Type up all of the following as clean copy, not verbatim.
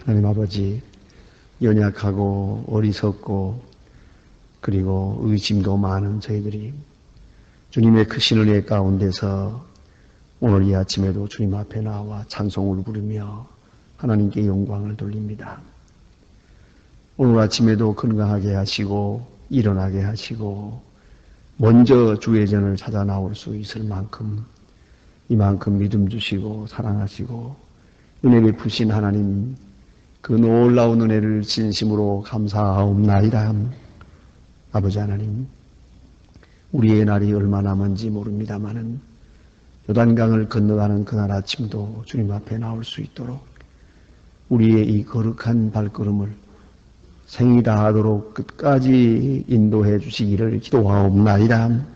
하나님 아버지, 연약하고 어리석고 그리고 의심도 많은 저희들이 주님의 크신 은혜 가운데서 오늘 이 아침에도 주님 앞에 나와 찬송을 부르며 하나님께 영광을 돌립니다. 오늘 아침에도 건강하게 하시고 일어나게 하시고 먼저 주의 전을 찾아 나올 수 있을 만큼 이만큼 믿음 주시고 사랑하시고 은혜 베푸신 하나님, 그 놀라운 은혜를 진심으로 감사하옵나이다. 아버지 하나님, 우리의 날이 얼마 남은지 모릅니다마는 요단강을 건너가는 그날 아침도 주님 앞에 나올 수 있도록 우리의 이 거룩한 발걸음을 생이 다하도록 끝까지 인도해 주시기를 기도하옵나이다.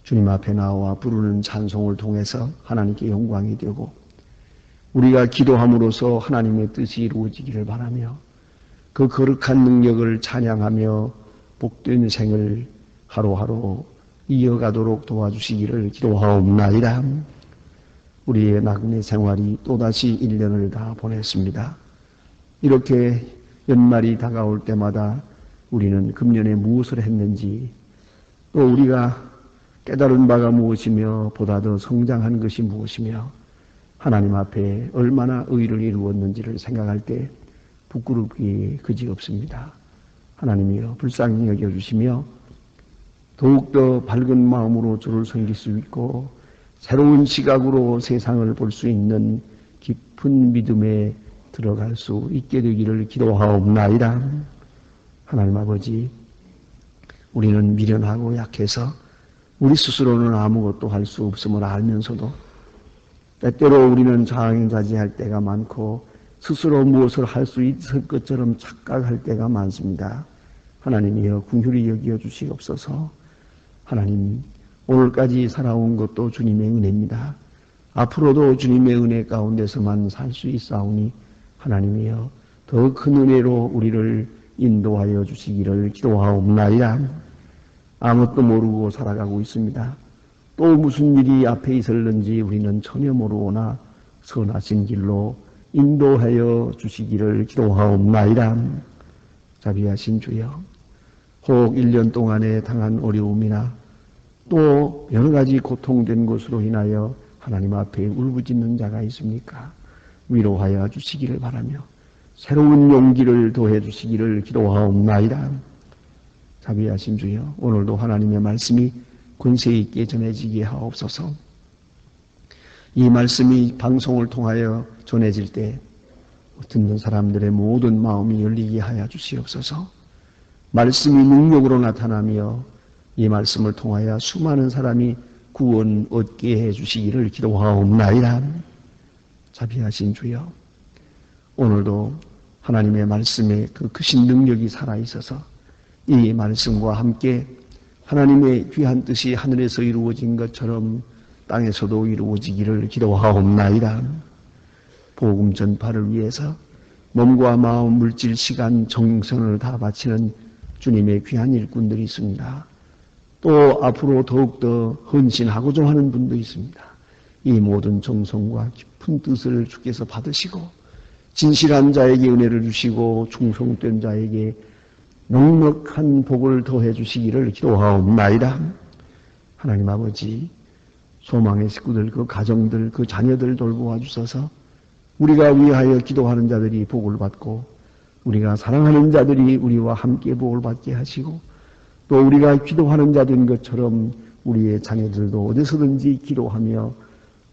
주님 앞에 나와 부르는 찬송을 통해서 하나님께 영광이 되고 우리가 기도함으로써 하나님의 뜻이 이루어지기를 바라며 그 거룩한 능력을 찬양하며 복된 생을 하루하루 이어가도록 도와주시기를 기도하옵나이다. 우리의 나그네 생활이 또다시 1년을 다 보냈습니다. 이렇게 연말이 다가올 때마다 우리는 금년에 무엇을 했는지 또 우리가 깨달은 바가 무엇이며 보다 더 성장한 것이 무엇이며 하나님 앞에 얼마나 의를 이루었는지를 생각할 때 부끄럽기 그지없습니다. 하나님이여 불쌍히 여겨주시며 더욱더 밝은 마음으로 주를 섬길 수 있고 새로운 시각으로 세상을 볼 수 있는 깊은 믿음에 들어갈 수 있게 되기를 기도하옵나이다. 하나님 아버지, 우리는 미련하고 약해서 우리 스스로는 아무것도 할 수 없음을 알면서도 때때로 우리는 자행자지할 때가 많고 스스로 무엇을 할 수 있을 것처럼 착각할 때가 많습니다. 하나님이여 긍휼히 여기어 주시옵소서. 하나님, 오늘까지 살아온 것도 주님의 은혜입니다. 앞으로도 주님의 은혜 가운데서만 살 수 있사오니 하나님이여 더 큰 은혜로 우리를 인도하여 주시기를 기도하옵나이다. 아무것도 모르고 살아가고 있습니다. 또 무슨 일이 앞에 있을는지 우리는 전혀 모르오나 선하신 길로 인도하여 주시기를 기도하옵나이다. 자비하신 주여, 혹 1년 동안에 당한 어려움이나 또 여러 가지 고통된 것으로 인하여 하나님 앞에 울부짖는 자가 있습니까? 위로하여 주시기를 바라며 새로운 용기를 더해 주시기를 기도하옵나이다. 자비하신 주여, 오늘도 하나님의 말씀이 권세 있게 전해지게 하옵소서. 이 말씀이 방송을 통하여 전해질 때 듣는 사람들의 모든 마음이 열리게 하여 주시옵소서. 말씀이 능력으로 나타나며 이 말씀을 통하여 수많은 사람이 구원 얻게 해주시기를 기도하옵나이다. 자비하신 주여, 오늘도 하나님의 말씀에 그 크신 능력이 살아있어서 이 말씀과 함께 하나님의 귀한 뜻이 하늘에서 이루어진 것처럼 땅에서도 이루어지기를 기도하옵나이다. 복음 전파를 위해서 몸과 마음, 물질, 시간, 정성을 다 바치는 주님의 귀한 일꾼들이 있습니다. 또 앞으로 더욱더 헌신하고자 하는 분도 있습니다. 이 모든 정성과 깊은 뜻을 주께서 받으시고 진실한 자에게 은혜를 주시고 충성된 자에게 넉넉한 복을 더해 주시기를 기도하옵나이다. 하나님 아버지, 소망의 식구들, 그 가정들, 그 자녀들 돌보아 주셔서 우리가 위하여 기도하는 자들이 복을 받고 우리가 사랑하는 자들이 우리와 함께 복을 받게 하시고 또 우리가 기도하는 자들인 것처럼 우리의 자녀들도 어디서든지 기도하며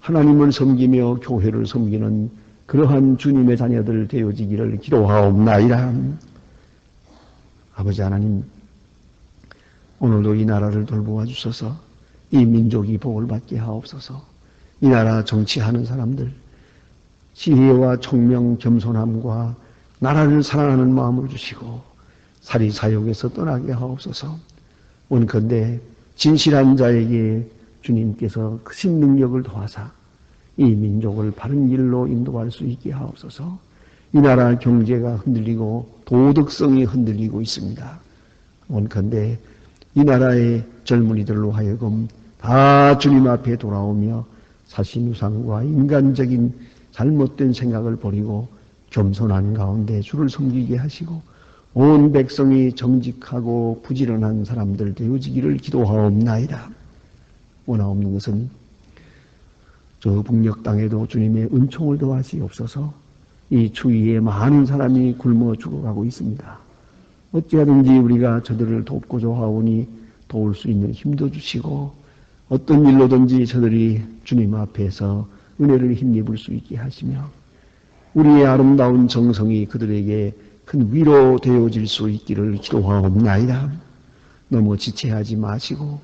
하나님을 섬기며 교회를 섬기는 그러한 주님의 자녀들 되어지기를 기도하옵나이다. 아버지 하나님, 오늘도 이 나라를 돌보아 주셔서 이 민족이 복을 받게 하옵소서. 이 나라 정치하는 사람들 지혜와 총명, 겸손함과 나라를 사랑하는 마음을 주시고 사리사욕에서 떠나게 하옵소서. 원컨대 진실한 자에게 주님께서 크신 능력을 더하사 이 민족을 바른 길로 인도할 수 있게 하옵소서. 이 나라 경제가 흔들리고 도덕성이 흔들리고 있습니다. 원컨대 이 나라의 젊은이들로 하여금 다 주님 앞에 돌아오며 사신우상과 인간적인 잘못된 생각을 버리고 겸손한 가운데 주를 섬기게 하시고 온 백성이 정직하고 부지런한 사람들 되어지기를 기도하옵나이다. 원하옵는 것은 저 북녘 땅에도 주님의 은총을 더하시옵소서. 이 추위에 많은 사람이 굶어 죽어가고 있습니다. 어찌하든지 우리가 저들을 돕고자 하오니 도울 수 있는 힘도 주시고 어떤 일로든지 저들이 주님 앞에서 은혜를 힘입을 수 있게 하시며 우리의 아름다운 정성이 그들에게 큰 위로 되어질 수 있기를 기도하옵나이다. 너무 지체하지 마시고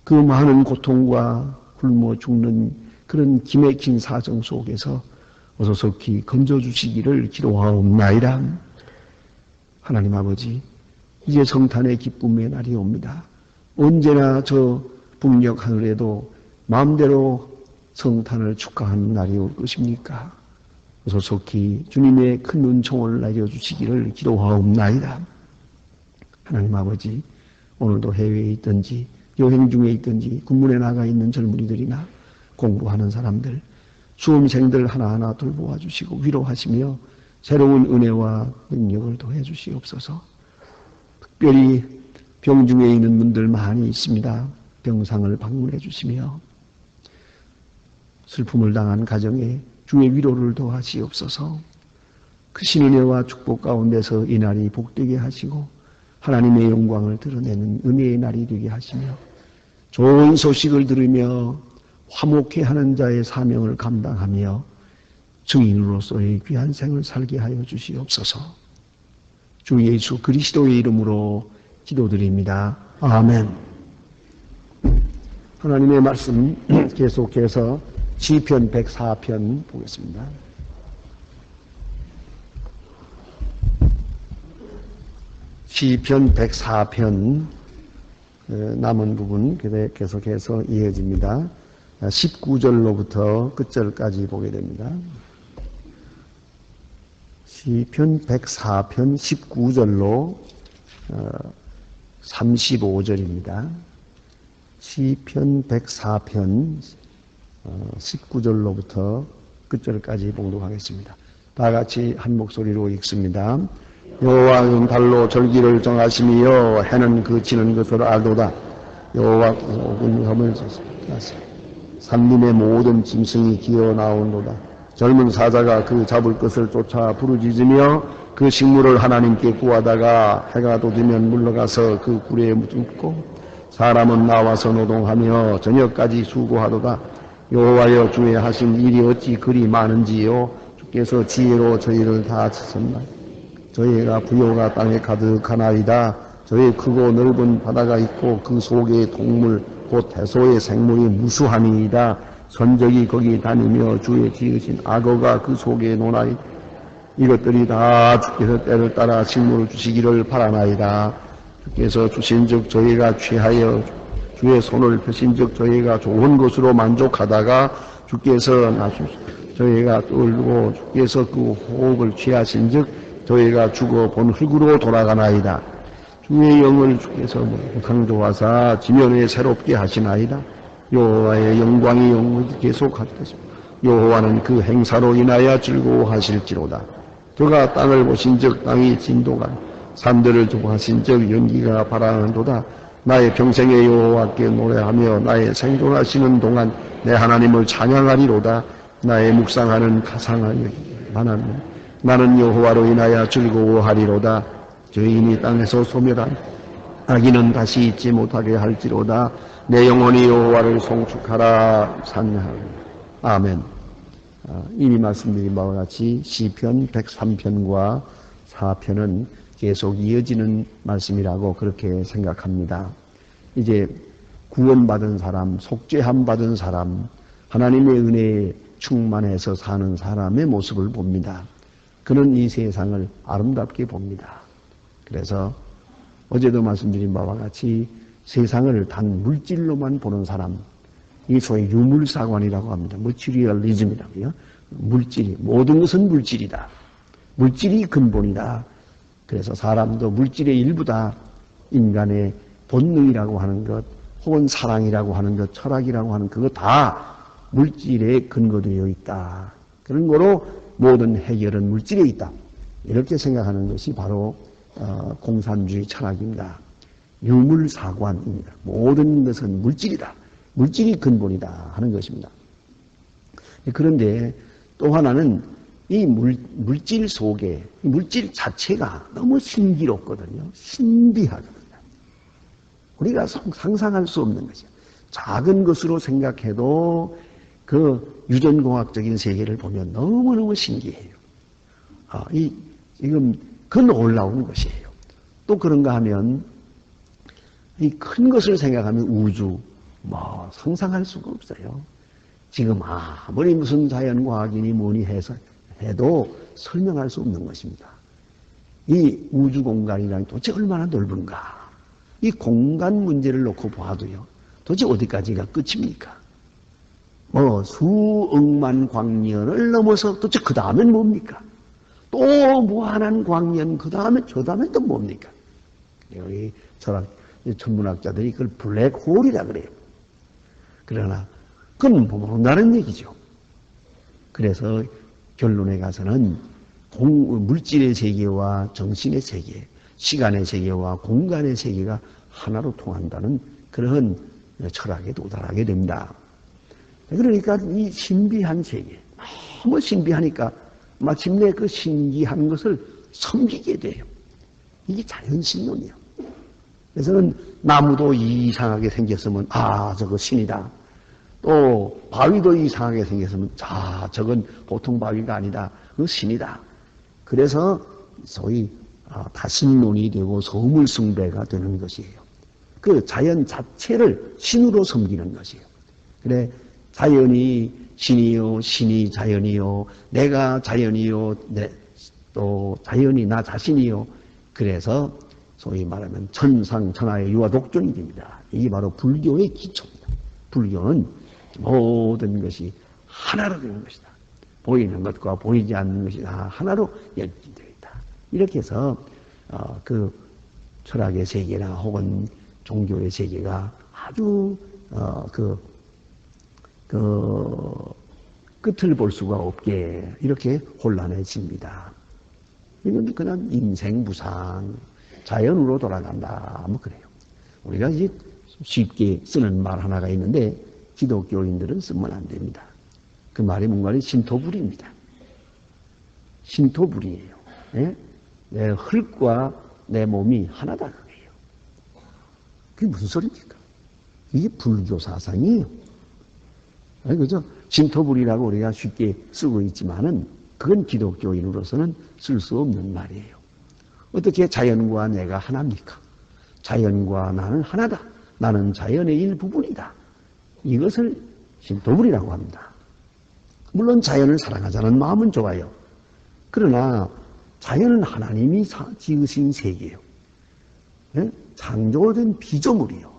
그 많은 고통과 굶어 죽는 그런 기맥힌 사정 속에서 어서 속히 건져주시기를 기도하옵나이다. 하나님 아버지, 이제 성탄의 기쁨의 날이 옵니다. 언제나 저 북녘 하늘에도 마음대로 성탄을 축하하는 날이 올 것입니까? 어서 속히 주님의 큰 은총을 내려주시기를 기도하옵나이다. 하나님 아버지, 오늘도 해외에 있든지 여행 중에 있든지 군문에 나가 있는 젊은이들이나 공부하는 사람들, 수험생들 하나하나 돌보아 주시고 위로하시며 새로운 은혜와 능력을 더해 주시옵소서. 특별히 병중에 있는 분들 많이 있습니다. 병상을 방문해 주시며 슬픔을 당한 가정에 주의 위로를 더하시옵소서. 크신 은혜와 축복 가운데서 이 날이 복되게 하시고 하나님의 영광을 드러내는 은혜의 날이 되게 하시며 좋은 소식을 들으며 화목해 하는 자의 사명을 감당하며 증인으로서의 귀한 생을 살게 하여 주시옵소서. 주 예수 그리스도의 이름으로 기도드립니다. 아멘. 하나님의 말씀 계속해서 시편 104편 보겠습니다. 시편 104편 남은 부분 계속해서 이어집니다. 19절로부터 끝절까지 보게 됩니다. 시편 104편 19절로 35절입니다. 시편 104편 19절로부터 끝절까지 봉독하겠습니다. 다 같이 한 목소리로 읽습니다. 여호와는 달로 절기를 정하시며 해는 그치는 것을 알도다. 여호와께서 분함을 주셨습니다. 산림의 모든 짐승이 기어 나온도다. 젊은 사자가 그 잡을 것을 쫓아 부르짖으며 그 식물을 하나님께 구하다가 해가 돋으면 물러가서 그 굴에 묻고 사람은 나와서 노동하며 저녁까지 수고하도다. 여호와여 주의 하신 일이 어찌 그리 많은지요. 주께서 지혜로 저희를 다 치셨나. 저희가 부요가 땅에 가득하나이다. 저희 크고 넓은 바다가 있고 그 속에 동물 곧 해소의 생물이 무수함이이다. 선적이 거기 다니며 주의 지으신 악어가 그 속에 노나이. 이것들이 다 주께서 때를 따라 식물을 주시기를 바라나이다. 주께서 주신즉 저희가 취하여 주의 손을 펴신즉 저희가 좋은 것으로 만족하다가 주께서 저희가 떨고 주께서 그 호흡을 취하신즉 저희가 죽어 본 흙으로 돌아가나이다. 주의 영을 주께서 강조하사 지면에 새롭게 하시나이다. 여호와의 영광이 영원히 계속할 것입니다. 여호와는 그 행사로 인하여 즐거워하실지로다. 그가 땅을 보신즉 땅이 진도가 산들을 조하신즉 연기가 바라는도다. 나의 평생에 여호와께 노래하며 나의 생존하시는 동안 내 하나님을 찬양하리로다. 나의 묵상하는 가상하여 나는 여호와로 인하여 즐거워하리로다. 죄인이 땅에서 소멸한 악인은 다시 잊지 못하게 할지로다. 내 영혼이 여호와를 송축하라. 찬양하라. 아멘. 이미 말씀드린 바와 같이 시편 103편과 4편은 계속 이어지는 말씀이라고 그렇게 생각합니다. 이제 구원받은 사람, 속죄함 받은 사람, 하나님의 은혜에 충만해서 사는 사람의 모습을 봅니다. 그는 이 세상을 아름답게 봅니다. 그래서 어제도 말씀드린 바와 같이 세상을 단 물질로만 보는 사람, 이 소위 유물사관이라고 합니다. 머티리얼리즘이라고요. 물질이, 모든 것은 물질이다. 물질이 근본이다. 그래서 사람도 물질의 일부다. 인간의 본능이라고 하는 것, 혹은 사랑이라고 하는 것, 철학이라고 하는 그거 다 물질에 근거되어 있다. 그런 거로 모든 해결은 물질에 있다. 이렇게 생각하는 것이 바로 공산주의 철학입니다. 유물사관입니다. 모든 것은 물질이다. 물질이 근본이다 하는 것입니다. 그런데 또 하나는 이 물질 속에 물질 자체가 너무 신비롭거든요. 신비하거든요. 우리가 상상할 수 없는 것이죠. 작은 것으로 생각해도 그 유전공학적인 세계를 보면 너무너무 신기해요. 지금 그 놀라운 것이에요. 또 그런가 하면 이 큰 것을 생각하면 우주, 상상할 수가 없어요. 지금 아무리 무슨 자연과학이니 뭐니 해도 설명할 수 없는 것입니다. 이 우주 공간이란 도대체 얼마나 넓은가? 이 공간 문제를 놓고 봐도요. 도대체 어디까지가 끝입니까? 수억만 광년을 넘어서 도대체 그 다음엔 뭡니까? 또 무한한 광년, 그 다음에 저 다음엔 또 뭡니까? 여기 천문학자들이 그걸 블랙홀이라 그래요. 그러나 그건 모른다는 얘기죠. 그래서 결론에 가서는 물질의 세계와 정신의 세계, 시간의 세계와 공간의 세계가 하나로 통한다는 그런 철학에 도달하게 됩니다. 그러니까 이 신비한 세계, 너무 신비하니까 마침내 그 신기한 것을 섬기게 돼요. 이게 자연신론이에요. 그래서는 나무도 이상하게 생겼으면 저거 신이다. 또 바위도 이상하게 생겼으면 저건 보통 바위가 아니다. 그거 신이다. 그래서 소위 다신론이 되고 소물숭배가 되는 것이에요. 그 자연 자체를 신으로 섬기는 것이에요. 그래 자연이 신이요, 신이 자연이요, 내가 자연이요, 또 자연이 나 자신이요. 그래서 소위 말하면 천상천하의 유아독존이 됩니다. 이게 바로 불교의 기초입니다. 불교는 모든 것이 하나로 되는 것이다. 보이는 것과 보이지 않는 것이 다 하나로 연결되어 있다. 이렇게 해서 그 철학의 세계나 혹은 종교의 세계가 아주 끝을 볼 수가 없게 이렇게 혼란해집니다. 이건 그냥 인생무상, 자연으로 돌아간다. 그래요. 우리가 이제 쉽게 쓰는 말 하나가 있는데 기독교인들은 쓰면 안 됩니다. 그 말이 뭔가 신토불이입니다. 신토불이에요. 예? 내 흙과 내 몸이 하나다 그게요. 그게 무슨 소리입니까? 이게 불교 사상이에요. 그죠? 신토불이라고 우리가 쉽게 쓰고 있지만은 그건 기독교인으로서는 쓸 수 없는 말이에요. 어떻게 자연과 내가 하나입니까? 자연과 나는 하나다. 나는 자연의 일부분이다. 이것을 신토불이라고 합니다. 물론 자연을 사랑하자는 마음은 좋아요. 그러나 자연은 하나님이 지으신 세계예요. 네? 창조된 피조물이요.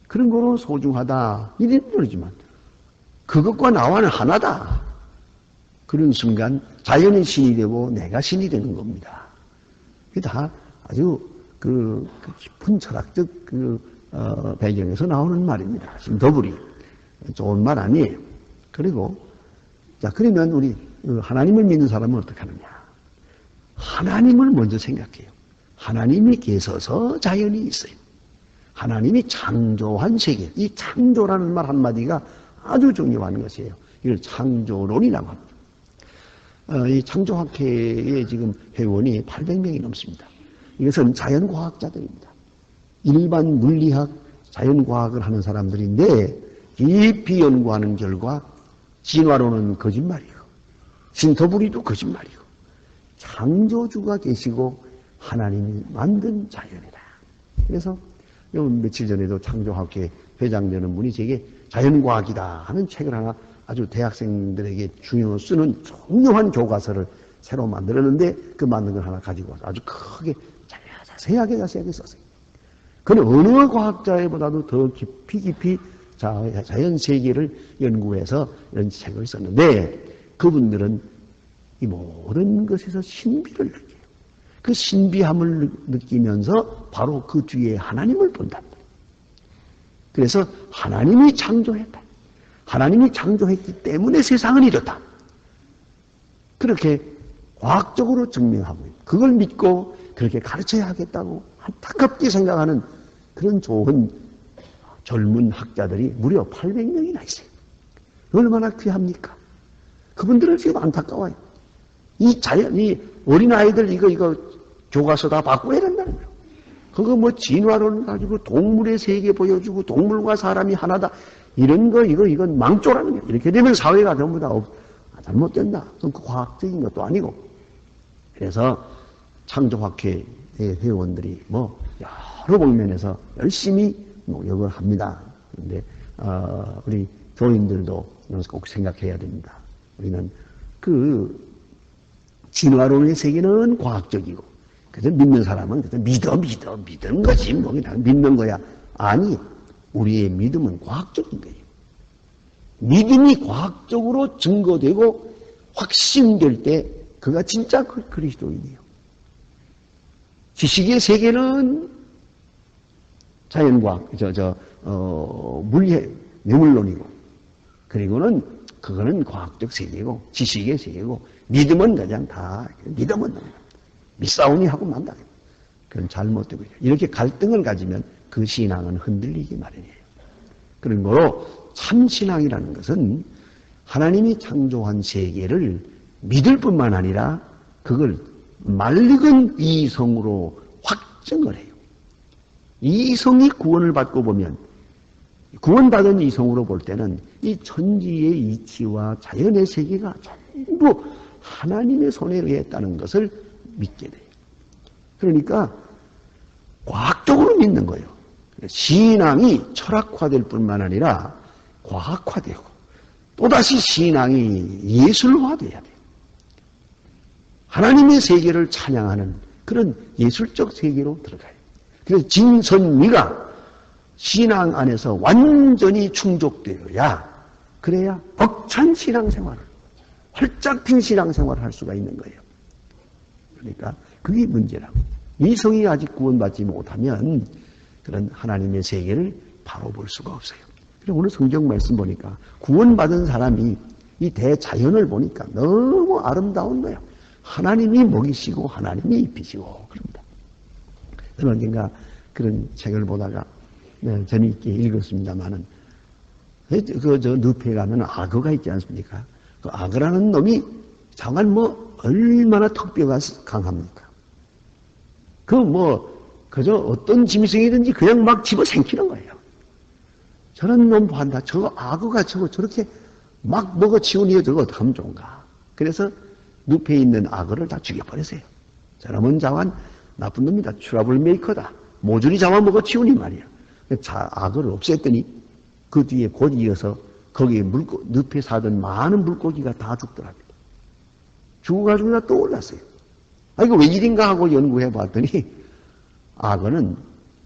그런 거로 소중하다. 이런 말이지만 그것과 나와는 하나다. 그런 순간 자연이 신이 되고 내가 신이 되는 겁니다. 그게 다 아주 그 깊은 철학적 배경에서 나오는 말입니다. 신토불이. 좋은 말 아니에요. 그리고 그러면 우리 하나님을 믿는 사람은 어떻게 하느냐? 하나님을 먼저 생각해요. 하나님이 계셔서 자연이 있어요. 하나님이 창조한 세계. 이 창조라는 말 한마디가 아주 중요한 것이에요. 이걸 창조론이라고 합니다. 이 창조학회의 지금 회원이 800명이 넘습니다. 이것은 자연과학자들입니다. 일반 물리학, 자연과학을 하는 사람들인데 깊이 연구하는 결과 진화론은 거짓말이고 신토불이도 거짓말이고 창조주가 계시고 하나님이 만든 자연이다. 그래서 며칠 전에도 창조학회 회장되는 분이 제게 자연과학이다 하는 책을 하나 아주 대학생들에게 중요로 쓰는 중요한 교과서를 새로 만들었는데 그 만든 걸 하나 가지고 와서 아주 크게 자세하게 썼어요. 그는 어느 과학자보다도 더 깊이 자연 세계를 연구해서 이런 책을 썼는데 그분들은 이 모든 것에서 신비를 느껴요. 그 신비함을 느끼면서 바로 그 뒤에 하나님을 본다. 그래서 하나님이 창조했다. 하나님이 창조했기 때문에 세상은 이렇다. 그렇게 과학적으로 증명하고 있는, 그걸 믿고 그렇게 가르쳐야 하겠다고 안타깝게 생각하는 그런 좋은 젊은 학자들이 무려 800명이나 있어요. 얼마나 귀합니까? 그분들은 지금 안타까워요. 이 어린아이들 이거 교과서 다 바꿔야 된다는 거예요. 그거 뭐 진화론을 가지고 동물의 세계 보여주고 동물과 사람이 하나다. 이건 망조라는 거예요. 이렇게 되면 사회가 전부 다 잘못된다. 그럼 그 과학적인 것도 아니고. 그래서 창조학회 회원들이 뭐 여러 방면에서 열심히 노력을 합니다. 그런데 우리 교인들도 꼭 생각해야 됩니다. 우리는 그 진화론의 세계는 과학적이고, 그래서 믿는 사람은 믿는 거지, 뭐 그냥 믿는 거야. 아니, 우리의 믿음은 과학적인 거예요. 믿음이 과학적으로 증거되고 확신될 때 그가 진짜 그리스도인이에요. 지식의 세계는 자연과학, 물리, 뇌물론이고, 그리고는 그거는 과학적 세계고 지식의 세계고, 믿음은 그냥 다 믿음은 믿사오니 하고 만다. 그건 잘못되고 이렇게 갈등을 가지면 그 신앙은 흔들리기 마련이에요. 그런 거로 참신앙이라는 것은 하나님이 창조한 세계를 믿을 뿐만 아니라 그걸 맑은 이성으로 확증을 해요. 이성이 구원을 받고 보면, 구원받은 이성으로 볼 때는 이 천지의 이치와 자연의 세계가 전부 하나님의 손에 의했다는 것을 믿게 돼요. 그러니까 과학적으로 믿는 거예요. 신앙이 철학화될 뿐만 아니라 과학화되고, 또다시 신앙이 예술화돼야 돼요. 하나님의 세계를 찬양하는 그런 예술적 세계로 들어가요. 그래서 진선미가 신앙 안에서 완전히 충족되어야, 그래야 벅찬 신앙생활을, 활짝 핀 신앙생활을 할 수가 있는 거예요. 그러니까 그게 문제라고. 이성이 아직 구원받지 못하면 그런 하나님의 세계를 바로 볼 수가 없어요. 그래서 오늘 성경 말씀 보니까 구원받은 사람이 이 대자연을 보니까 너무 아름다운 거예요. 하나님이 먹이시고 하나님이 입히시고 그럽니다. 저는 언젠가 그런 책을 보다가 재미있게 읽었습니다만은, 늪에 가면 악어가 있지 않습니까? 그 악어라는 놈이 정말 얼마나 턱뼈가 강합니까? 그저 어떤 짐승이든지 그냥 막 집어 생기는 거예요. 저런 놈 봐한다. 저 악어가 저렇게 막 먹어치우니 저거 어떡하면 좋은가. 그래서 늪에 있는 악어를 다 죽여버렸어요. 저놈은 자완 나쁜 놈이다. 트러블 메이커다. 모조리 잡아먹어치우니 말이야. 악어를 없앴더니 그 뒤에 곧 이어서 거기에 늪에 사던 많은 물고기가 다 죽더랍니다. 죽어가지고 또 올랐어요. 이거 웬일인가 하고 연구해 봤더니 악어는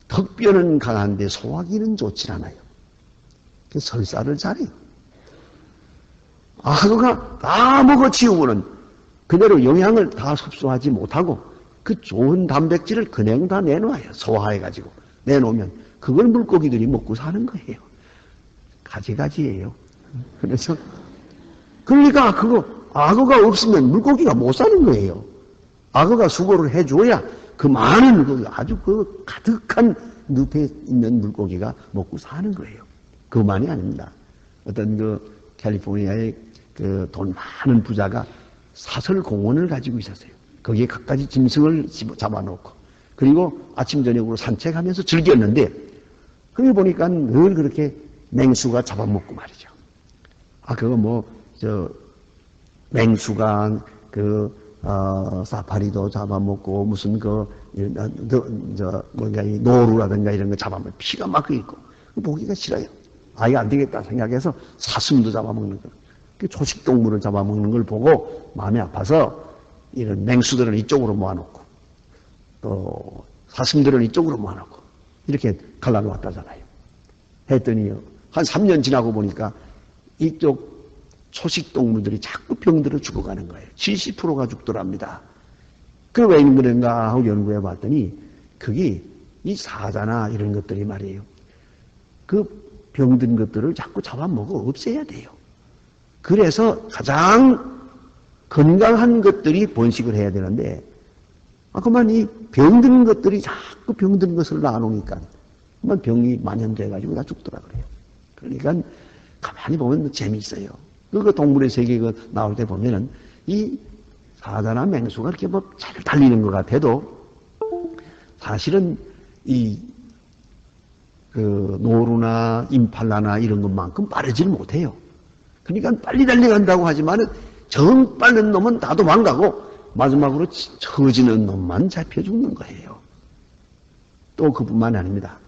턱뼈는 강한데 소화기는 좋지 않아요. 설사를 잘해요. 악어가 다 먹어치우고는 그대로 영양을 다 흡수하지 못하고 그 좋은 단백질을 그냥 다 내놓아요. 소화해가지고 내놓으면 그걸 물고기들이 먹고 사는 거예요. 가지가지예요. 그래서 그러니까 악어가 없으면 물고기가 못 사는 거예요. 악어가 수고를 해줘야 그 많은 아주 가득한 늪에 있는 물고기가 먹고 사는 거예요. 그만이 아닙니다. 어떤 캘리포니아의 돈 많은 부자가 사설 공원을 가지고 있었어요. 거기에 갖가지 짐승을 잡아놓고, 그리고 아침 저녁으로 산책하면서 즐겼는데, 거기 보니까 늘 그렇게 맹수가 잡아먹고 말이죠. 맹수가 사파리도 잡아먹고, 무슨 이 노루라든가 이런 거 잡아먹고, 피가 막 있고, 보기가 싫어요. 이거 안 되겠다 생각해서 사슴도 잡아먹는 거. 초식 동물을 잡아먹는 걸 보고 마음이 아파서 이런 맹수들은 이쪽으로 모아놓고, 또 사슴들은 이쪽으로 모아놓고, 이렇게 갈라놓았다잖아요. 했더니 한 3년 지나고 보니까 이쪽 초식 동물들이 자꾸 병들어 죽어가는 거예요. 70%가 죽더랍니다. 그게 왜 그런가 하고 연구해 봤더니 그게 이 사자나 이런 것들이 말이에요. 그 병든 것들을 자꾸 잡아먹어 없애야 돼요. 그래서 가장 건강한 것들이 번식을 해야 되는데, 그만 이 병든 것들이 자꾸 병든 것을 나누니까, 그만 병이 만연돼가지고 다 죽더라 그래요. 그러니까 가만히 보면 재미있어요. 그 동물의 세계 나올 때 보면은 이 사자나 맹수가 이렇게 뭐 잘 달리는 것 같아도 사실은 노루나 임팔라나 이런 것만큼 빠르질 못해요. 그러니까 빨리 달려간다고 하지만은 정 빠른 놈은 다 도망가고 마지막으로 처지는 놈만 잡혀 죽는 거예요. 또 그뿐만 아닙니다.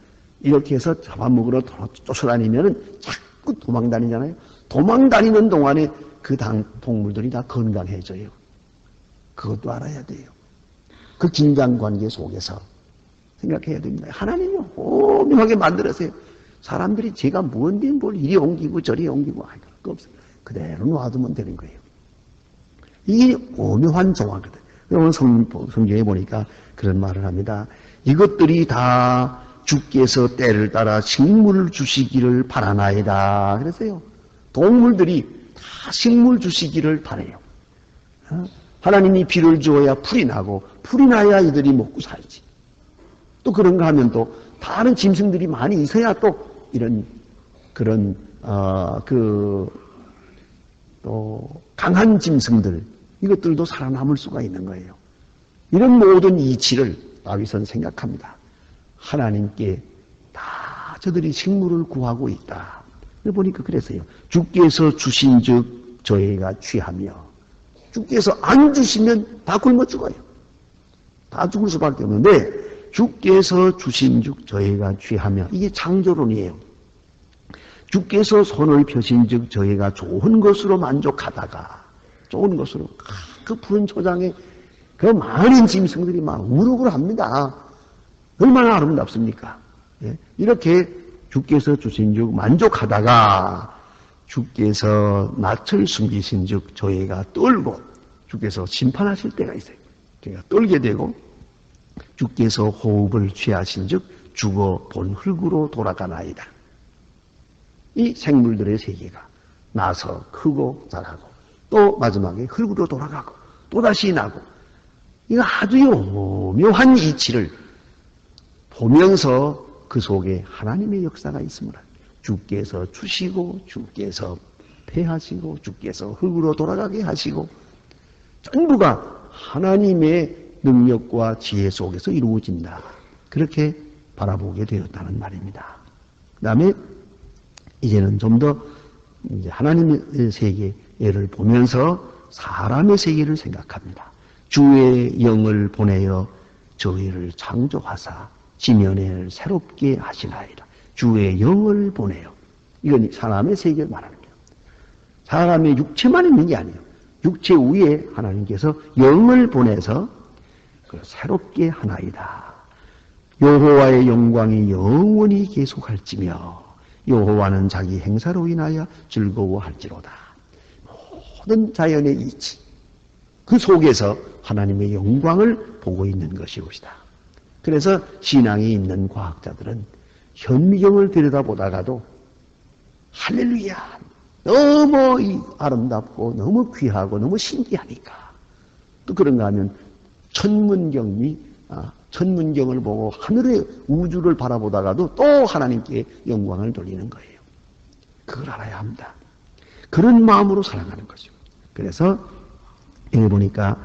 이렇게 해서 잡아먹으러 쫓아다니면은 자꾸 도망다니잖아요. 도망다니는 동안에 그 동물들이 다 건강해져요. 그것도 알아야 돼요. 그 긴장관계 속에서 생각해야 됩니다. 하나님이 오묘하게 만들었어요. 사람들이 제가 뭔데 뭘 이리 옮기고 저리 옮기고 할 거 없어요. 그대로 놔두면 되는 거예요. 이게 오묘한 조화거든. 오늘 성경에 보니까 그런 말을 합니다. 이것들이 다 주께서 때를 따라 식물을 주시기를 바라나이다. 그랬어요. 동물들이 다 식물 주시기를 바라요. 하나님이 비를 주어야 풀이 나고 풀이 나야 이들이 먹고 살지. 또 그런가 하면 또 다른 짐승들이 많이 있어야 또 이런 그런 또 강한 짐승들 이것들도 살아남을 수가 있는 거예요. 이런 모든 이치를 다윗은 생각합니다. 하나님께 다 저들이 식물을 구하고 있다. 보니까 그랬어요. 주께서 주신즉 저희가 취하며 주께서 안 주시면 다 굶어 죽어요. 다 죽을 수밖에 없는데 주께서 주신즉 저희가 취하며 이게 창조론이에요. 주께서 손을 펴신즉 저희가 좋은 것으로 만족하다가 좋은 것으로 그 푸른 초장에 그 많은 짐승들이 막 우르르 합니다. 얼마나 아름답습니까? 예? 이렇게 주께서 주신즉 만족하다가 주께서 낯을 숨기신즉 저희가 떨고 주께서 심판하실 때가 있어요. 저희가 떨게 되고 주께서 호흡을 취하신즉 죽어 본 흙으로 돌아가나이다. 이 생물들의 세계가 나서 크고 자라고 또 마지막에 흙으로 돌아가고 또다시 나고 이거 아주 묘한 이치를 보면서 그 속에 하나님의 역사가 있습니다. 주께서 주시고 주께서 패하시고 주께서 흙으로 돌아가게 하시고 전부가 하나님의 능력과 지혜 속에서 이루어진다. 그렇게 바라보게 되었다는 말입니다. 그 다음에 이제는 좀 더 하나님의 세계를 보면서 사람의 세계를 생각합니다. 주의 영을 보내어 저희를 창조하사 지면을 새롭게 하시나이다. 주의 영을 보내요. 이건 사람의 세계를 말하는 거예요. 사람의 육체만 있는 게 아니에요. 육체 위에 하나님께서 영을 보내서 새롭게 하나이다. 여호와의 영광이 영원히 계속할지며 여호와는 자기 행사로 인하여 즐거워할지로다. 모든 자연의 이치 그 속에서 하나님의 영광을 보고 있는 것이옵시다. 그래서 신앙이 있는 과학자들은 현미경을 들여다보다가도 할렐루야 너무 아름답고 너무 귀하고 너무 신기하니까 또 그런가 하면 천문경을 보고 하늘의 우주를 바라보다가도 또 하나님께 영광을 돌리는 거예요. 그걸 알아야 합니다. 그런 마음으로 살아가는 거죠. 그래서 여기 보니까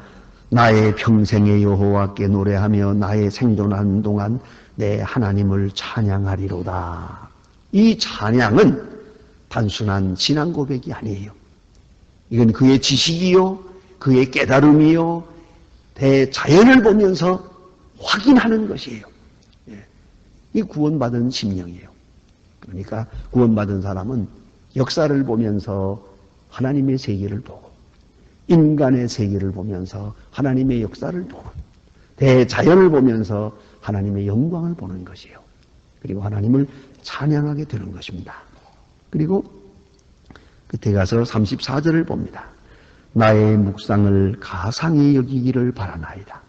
나의 평생의 여호와께 노래하며 나의 생존하는 동안 내 하나님을 찬양하리로다. 이 찬양은 단순한 신앙 고백이 아니에요. 이건 그의 지식이요, 그의 깨달음이요, 대자연을 보면서 확인하는 것이에요. 이 구원받은 심령이에요. 그러니까 구원받은 사람은 역사를 보면서 하나님의 세계를 보고 인간의 세계를 보면서 하나님의 역사를 보고 대자연을 보면서 하나님의 영광을 보는 것이에요. 그리고 하나님을 찬양하게 되는 것입니다. 그리고 끝에 가서 34절을 봅니다. 나의 묵상을 가상히 여기기를 바라나이다.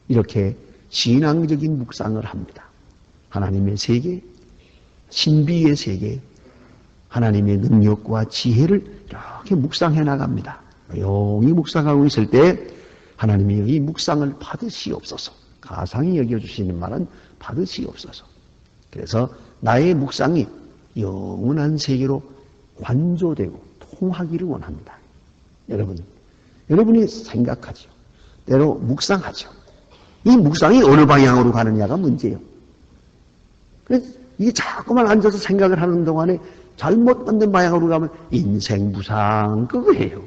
이렇게 신앙적인 묵상을 합니다. 하나님의 세계, 신비의 세계, 하나님의 능력과 지혜를 이렇게 묵상해 나갑니다. 조용히 묵상하고 있을 때 하나님이 이 묵상을 받으시옵소서. 가상히 여겨주시는 말은 받으시옵소서. 그래서 나의 묵상이 영원한 세계로 관조되고 통하기를 원합니다. 여러분이 생각하죠. 때로 묵상하죠. 이 묵상이 어느 방향으로 가느냐가 문제예요. 그래서 이게 자꾸만 앉아서 생각을 하는 동안에 잘못된 방향으로 가면 인생무상 그거예요.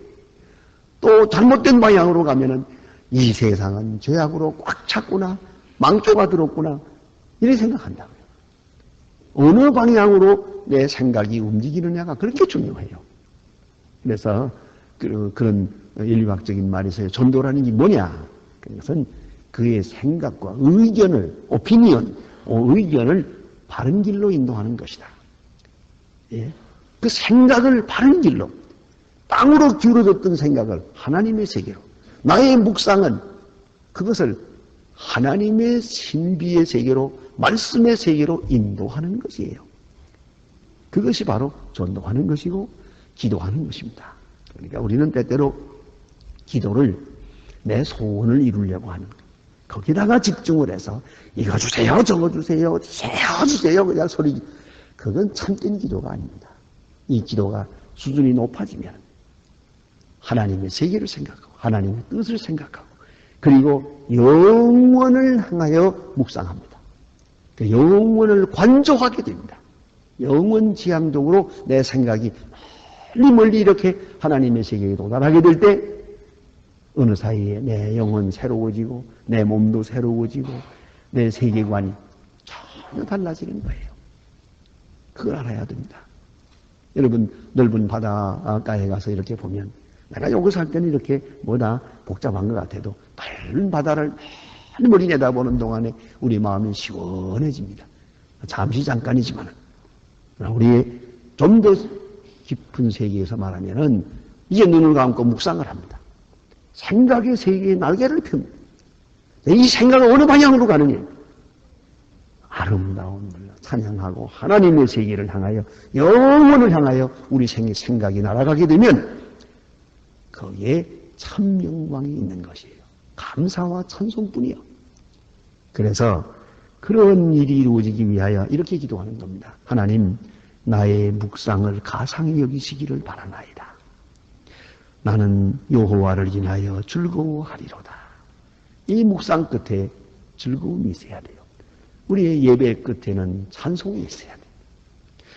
또 잘못된 방향으로 가면은 이 세상은 죄악으로 꽉 찼구나, 망조가 들었구나, 이렇게 생각한다고요. 어느 방향으로 내 생각이 움직이느냐가 그렇게 중요해요. 그래서 그런 인류학적인 말이 있어요. 전도라는 게 뭐냐? 그것은 그의 생각과 의견을, 의견을 바른 길로 인도하는 것이다. 예? 그 생각을 바른 길로, 땅으로 기울어졌던 생각을 하나님의 세계로, 나의 묵상은 그것을 하나님의 신비의 세계로, 말씀의 세계로 인도하는 것이에요. 그것이 바로 전도하는 것이고 기도하는 것입니다. 그러니까 우리는 때때로 기도를 내 소원을 이루려고 하는 거예요. 거기다가 집중을 해서 이거 주세요, 저거 주세요, 주세요 그냥 소리. 그건 참된 기도가 아닙니다. 이 기도가 수준이 높아지면 하나님의 세계를 생각하고 하나님의 뜻을 생각하고 그리고 영원을 향하여 묵상합니다. 그 영원을 관조하게 됩니다. 영원지향적으로 내 생각이 멀리 이렇게 하나님의 세계에 도달하게 될 때 어느 사이에 내 영혼 새로워지고 내 몸도 새로워지고 내 세계관이 전혀 달라지는 거예요. 그걸 알아야 됩니다. 여러분 넓은 바닷가에 가서 이렇게 보면 내가 여기 살 때는 이렇게 뭐다 복잡한 것 같아도 넓은 바다를 멀리 내다보는 동안에 우리 마음이 시원해집니다. 잠깐이지만 우리의 좀 더 깊은 세계에서 말하면은 이제 눈을 감고 묵상을 합니다. 생각의 세계에 날개를 펴니다. 이 생각은 어느 방향으로 가느냐? 아름다운 걸로 찬양하고 하나님의 세계를 향하여 영원을 향하여 우리 생각이 날아가게 되면 거기에 참 영광이 있는 것이에요. 감사와 찬송뿐이요. 그래서 그런 일이 이루어지기 위하여 이렇게 기도하는 겁니다. 하나님, 나의 묵상을 가상히 여기시기를 바라나이다. 나는 여호와를 인하여 즐거워하리로다. 이 묵상 끝에 즐거움이 있어야 돼요. 우리의 예배 끝에는 찬송이 있어야 돼요.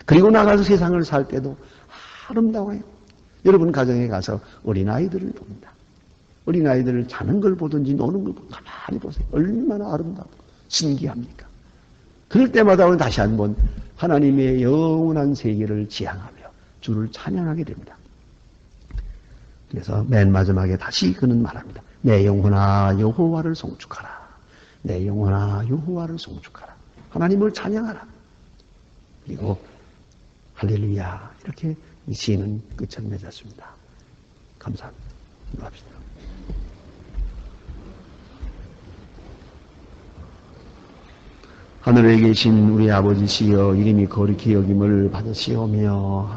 그리고 나가서 세상을 살 때도 아름다워요. 여러분 가정에 가서 어린아이들을 봅니다. 어린아이들을 자는 걸 보든지 노는 걸 보든지 가만히 보세요. 얼마나 아름답고 신기합니까? 그럴 때마다 우리는 다시 한번 하나님의 영원한 세계를 지향하며 주를 찬양하게 됩니다. 그래서 맨 마지막에 다시 그는 말합니다. 내 영혼아 여호와를 송축하라. 내 영혼아 여호와를 송축하라. 하나님을 찬양하라. 그리고 할렐루야 이렇게 이 시인은 끝을 맺었습니다. 감사합니다. 기도합시다. 하늘에 계신 우리 아버지시여 이름이 거룩히 여김을 받으시오며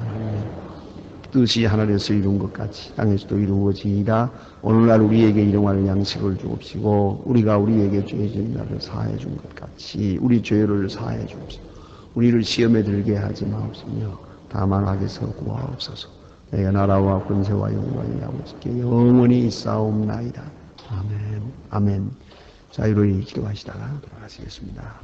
뜻이 하늘에서 이룬 것 같이 땅에서도 이루어지이다. 오늘날 우리에게 일용할 양식을 주옵시고 우리가 우리에게 죄 지은 자를 사해 준 것 같이 우리 죄를 사해 주옵소서. 우리를 시험에 들게 하지 마옵소며 다만 악에서 구하옵소서. 내가 나라와 권세와 영광이 아버지께 영원히 있사옵나이다. 아멘. 아멘. 자유로이 기도하시다가 돌아가시겠습니다.